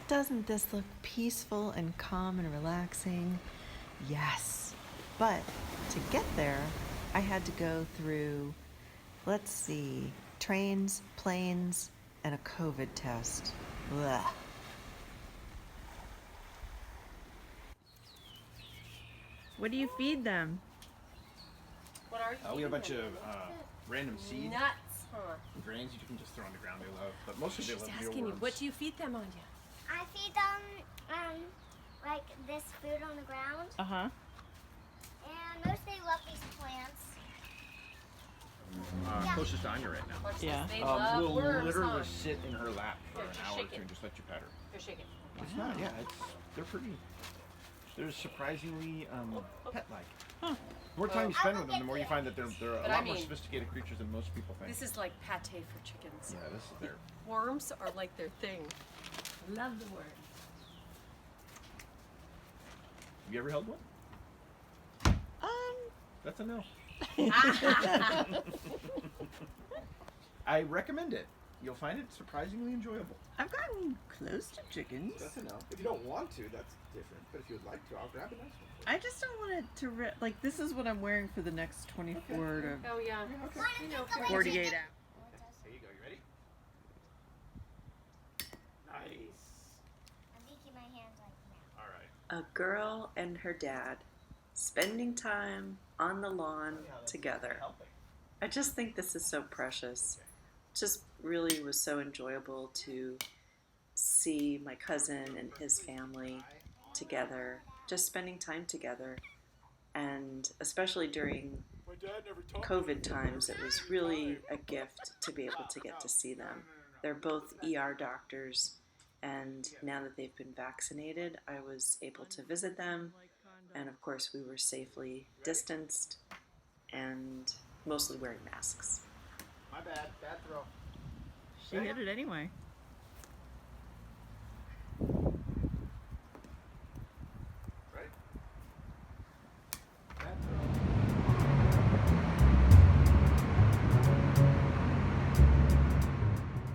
Doesn't this look peaceful and calm and relaxing? Yes. But to get there, I had to go through, let's see, trains, planes, and a COVID test. Blah. What do you feed them? What are you We have a bunch feeding of them? random seeds Nuts, huh? and grains you can just throw on the ground. They love, but mostly they She's love asking you, mealworms. what do you feed them, Anya? I feed them like this food on the ground, Uh-huh. and mostly love these plants. Closest to Anya right now. Watch Yeah. this. They love We'll worms, literally huh? sit in her lap for Here, an just hour or shake two it. and just let you pet her. Here, shake it. It's not, yeah, they're pretty. They're surprisingly pet-like. Huh. The more time you spend with them, the more you find that they're a But lot I more mean, sophisticated creatures than most people think. This is like pate for chickens. Yeah, this is their. Worms are like their thing. Love the worms. Have you ever held one? That's a no. I recommend it. You'll find it surprisingly enjoyable. I've gotten close to chickens. That's a no. If you don't want to, that's different. But if you would like to, I'll grab a nice one. I just don't want it to like this is what I'm wearing for the next 24 to Oh, yeah. Okay. You know, if you're 48 hours. Here you go. You ready? Nice. I'm making my hands like now. All right. A girl and her dad spending time on the lawn together. I just think this is so precious. Just really was so enjoyable to see my cousin and his family together, just spending time together. And especially during COVID times, it was really a gift to be able to get to see them. They're both ER doctors, and now that they've been vaccinated, I was able to visit them. And of course, we were safely distanced and mostly wearing masks. My bad. Bad throw. She hit it anyway. Right? Bad throw.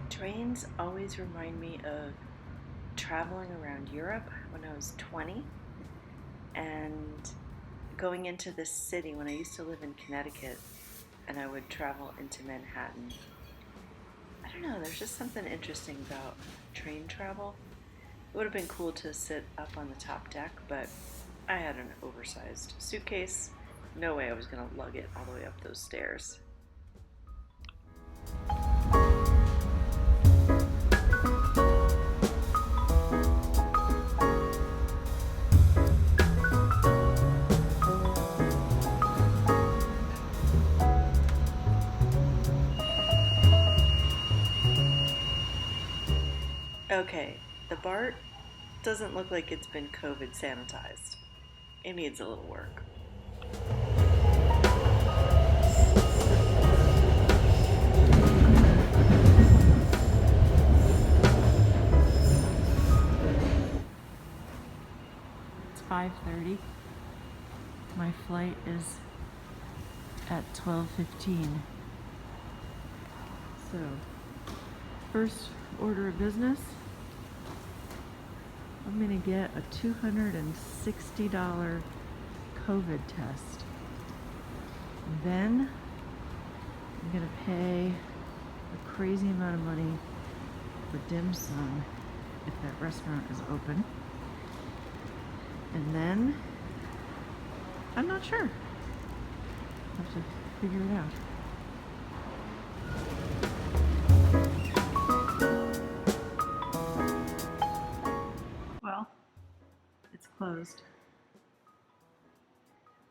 Trains always remind me of traveling around Europe when I was 20 and going into this city when I used to live in Connecticut and I would travel into Manhattan. I don't know, there's just something interesting about train travel. It would have been cool to sit up on the top deck, but I had an oversized suitcase. No way I was going to lug it all the way up those stairs. Okay, the BART doesn't look like it's been COVID sanitized. It needs a little work. It's 5:30. My flight is at 12:15. So, first order of business, I'm gonna get a $260 COVID test. Then I'm gonna pay a crazy amount of money for dim sum if that restaurant is open. And then I'm not sure. I'll have to figure it out. Well, it's closed.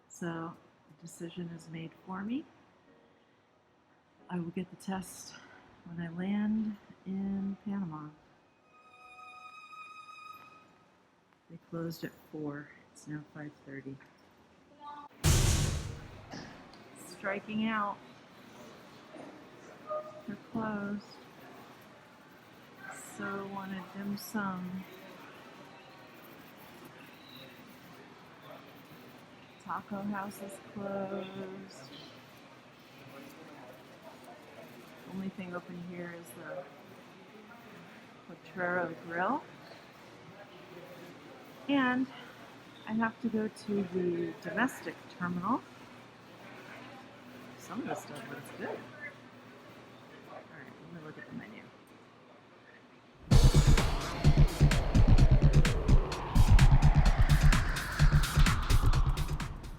So the decision is made for me. I will get the test when I land in Panama. They closed at 4. It's now 5:30. Striking out. They're closed. So wanted dim sum. Taco house is closed. Only thing open here is the Potrero Grill. And I have to go to the domestic terminal. Some of this stuff looks good. Alright, let me look at the menu.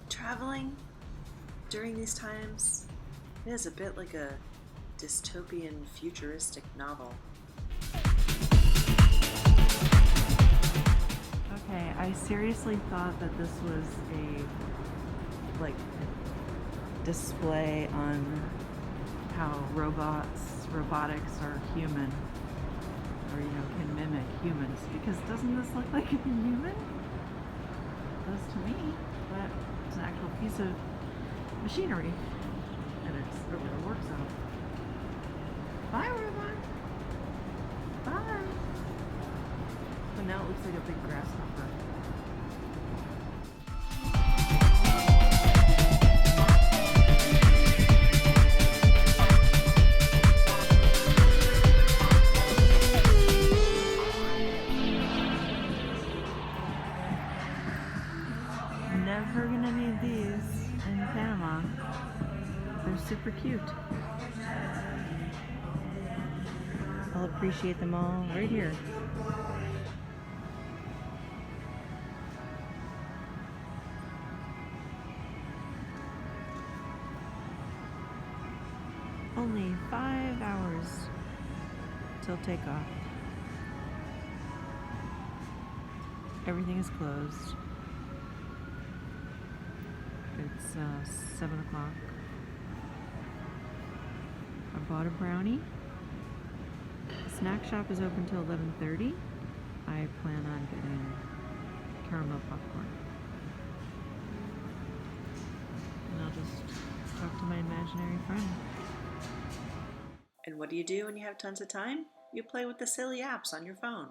Traveling during these times is a bit like a dystopian futuristic novel. Okay, I seriously thought that this was a display on how robotics are human, or can mimic humans, because doesn't this look like a human? It does to me, but it's an actual piece of machinery, and it's over a workshop. Bye, robot. Bye. But now it looks like a big grasshopper. Never gonna need these in Panama. They're super cute. I'll appreciate them all right here. Only 5 hours till takeoff. Everything is closed. It's 7 o'clock. I bought a brownie. The snack shop is open till 11:30. I plan on getting caramel popcorn. And I'll just talk to my imaginary friend. And what do you do when you have tons of time? You play with the silly apps on your phone.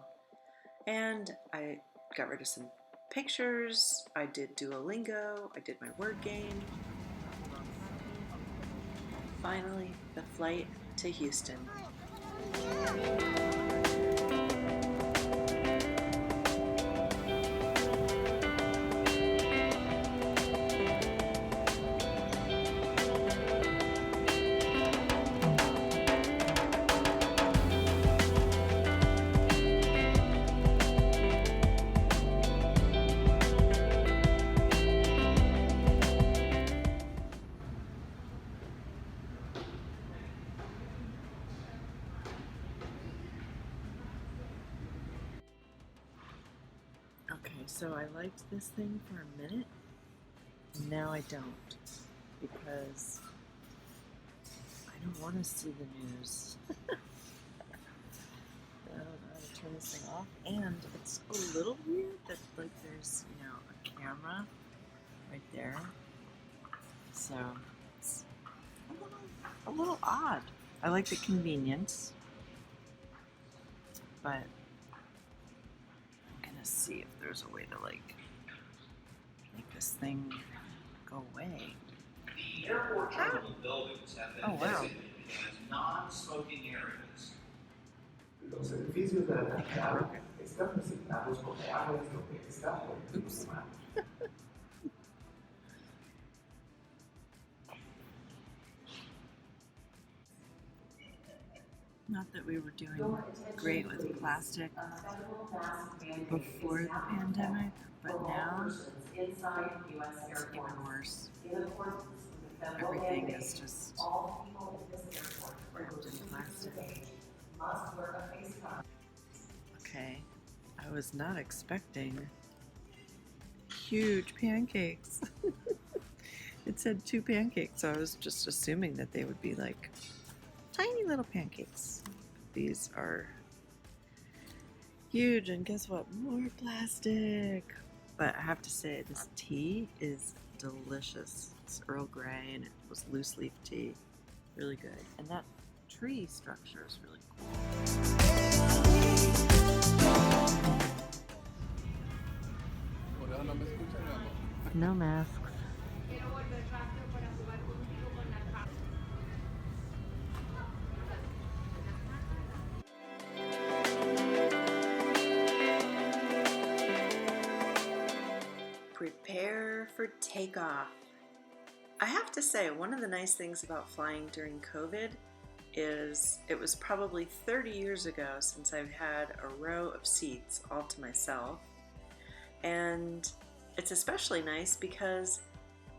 And I got rid of some pictures, I did Duolingo, I did my word game. Finally, the flight to Houston. Okay, so I liked this thing for a minute, and now I don't, because I don't want to see the news. I don't know how to turn this thing off, and it's a little weird that there's a camera right there, so it's a little odd. I like the convenience, but see if there's a way to make this thing go away. The airport terminal buildings have been designated as non-smoking areas. Los edificios de la terminal están designados como áreas donde está prohibido fumar. Not that we were doing great with plastic before the pandemic, but now it's even worse. Everything is just wrapped in plastic. Okay, I was not expecting huge pancakes. It said 2 pancakes, so I was just assuming that they would be like tiny little pancakes. These are huge, and guess what? More plastic. But I have to say, this tea is delicious. It's Earl Grey, and it was loose leaf tea. Really good. And that tree structure is really cool. No masks. take off. I have to say, one of the nice things about flying during COVID is it was probably 30 years ago since I've had a row of seats all to myself. And it's especially nice because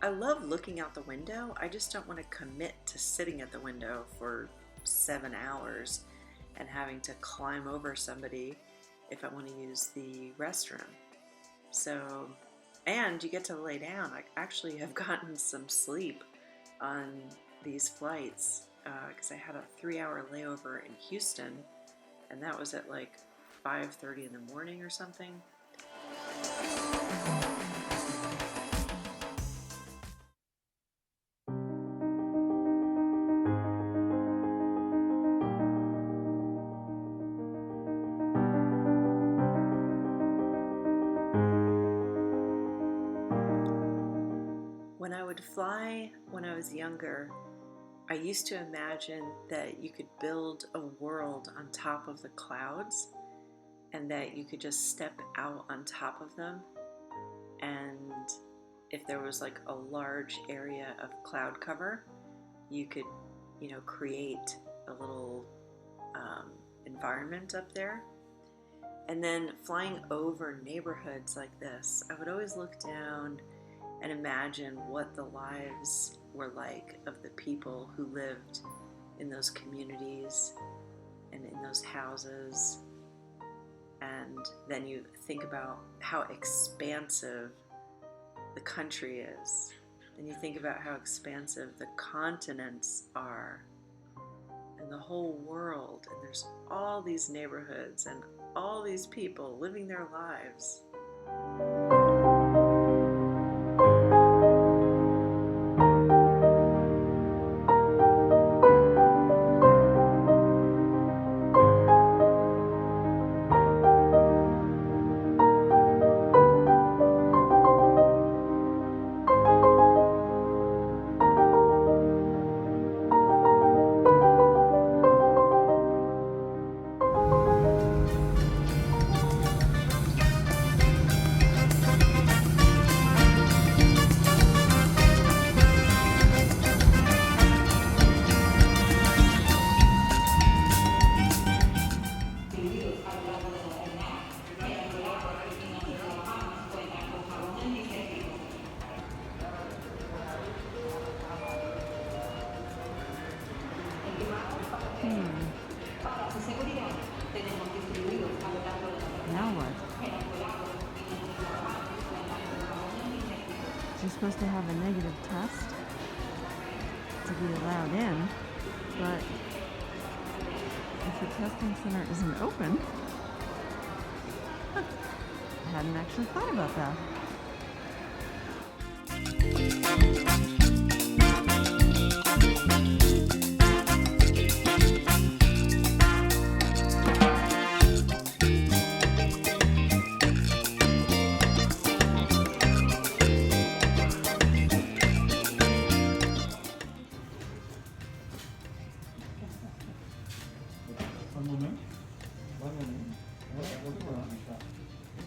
I love looking out the window. I just don't want to commit to sitting at the window for 7 hours and having to climb over somebody if I want to use the restroom. So, and you get to lay down. I actually have gotten some sleep on these flights because I had a 3-hour layover in Houston, and that was at like 5:30 in the morning or something. When I would fly when I was younger, I used to imagine that you could build a world on top of the clouds and that you could just step out on top of them, and if there was like a large area of cloud cover, you could, create a little environment up there. And then flying over neighborhoods like this, I would always look down and imagine what the lives were like of the people who lived in those communities and in those houses. And then you think about how expansive the country is. And you think about how expansive the continents are and the whole world. And there's all these neighborhoods and all these people living their lives. Now what? You're supposed to have a negative test to be allowed in, but if the testing center isn't open, I hadn't actually thought about that.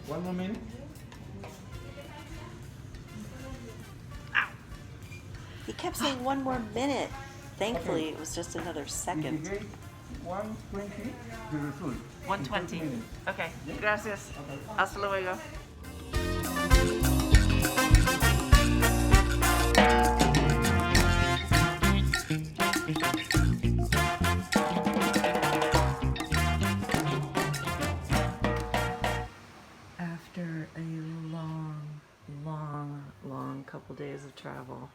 One more minute. He kept saying 1 more minute. Thankfully, it was just another second. 120, the result. 120. Okay. Gracias. Hasta luego. After a long couple days of travel,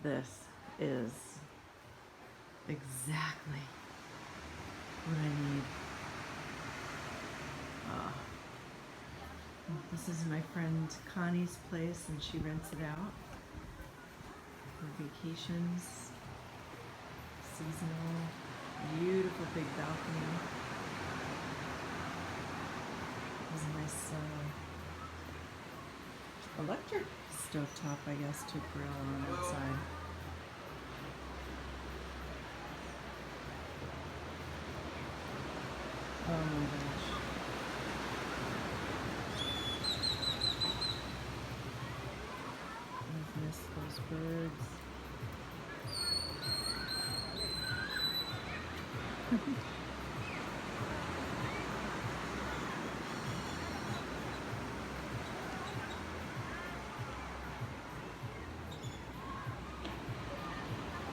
this is exactly what I need. This is my friend Connie's place, and she rents it out for vacations, seasonal, beautiful big balcony. There's a nice electric stovetop, I guess, to grill on outside. Oh my gosh. birds.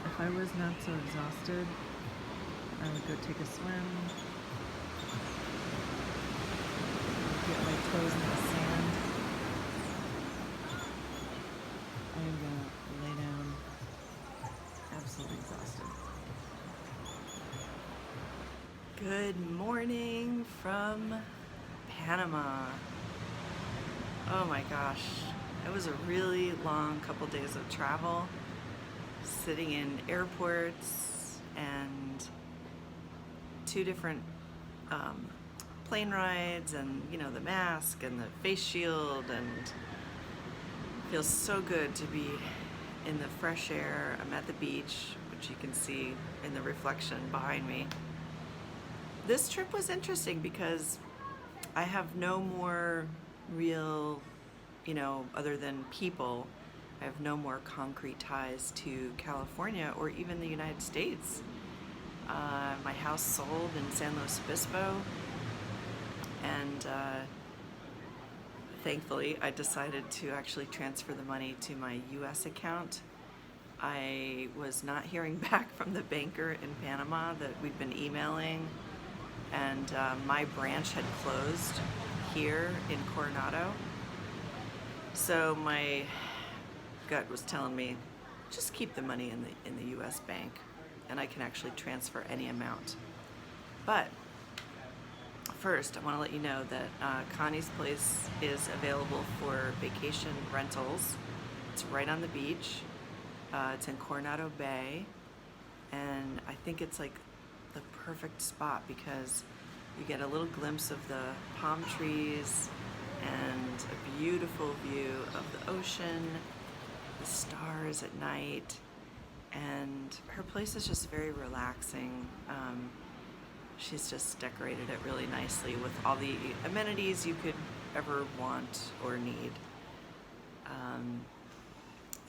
If I was not so exhausted, I would go take a swim, get my toes in the sand. I am gonna lay down absolutely exhausted. Good morning from Panama. Oh my gosh, it was a really long couple days of travel, sitting in airports and 2 different plane rides, and you know, the mask and the face shield, and it feels so good to be in the fresh air. I'm at the beach, which you can see in the reflection behind me. This trip was interesting because I have no more real, you know, other than people, I have no more concrete ties to California or even the United States. My house sold in San Luis Obispo, and thankfully I decided to actually transfer the money to my US account. I was not hearing back from the banker in Panama that we'd been emailing, and my branch had closed here in Coronado. So my gut was telling me, just keep the money in the US bank, and I can actually transfer any amount. But first, I want to let you know that Connie's place is available for vacation rentals. It's right on the beach. It's in Coronado Bay, and I think it's like the perfect spot because you get a little glimpse of the palm trees and a beautiful view of the ocean, the stars at night, and her place is just very relaxing. She's just decorated it really nicely with all the amenities you could ever want or need.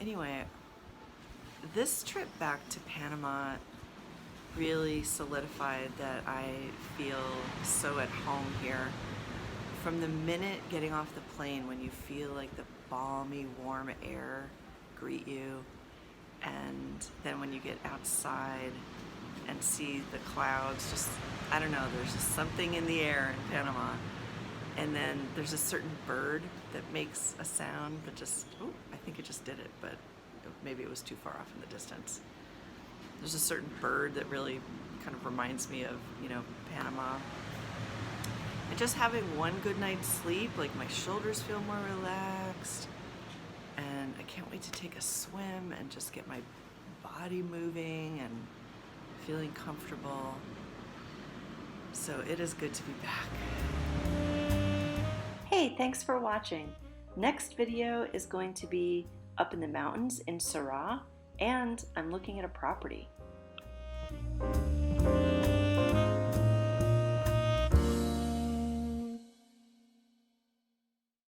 Anyway, this trip back to Panama really solidified that I feel so at home here. From the minute getting off the plane, when you feel like the balmy, warm air greet you, and then when you get outside and see the clouds, just, I don't know, there's just something in the air in Panama. And then there's a certain bird that makes a sound that just, oh, I think it just did it, but maybe it was too far off in the distance. There's a certain bird that really kind of reminds me of, you know, Panama. And just having one good night's sleep, like my shoulders feel more relaxed, and I can't wait to take a swim and just get my body moving and feeling comfortable. So it is good to be back. Hey, thanks for watching. Next video is going to be up in the mountains in Sarah, and I'm looking at a property.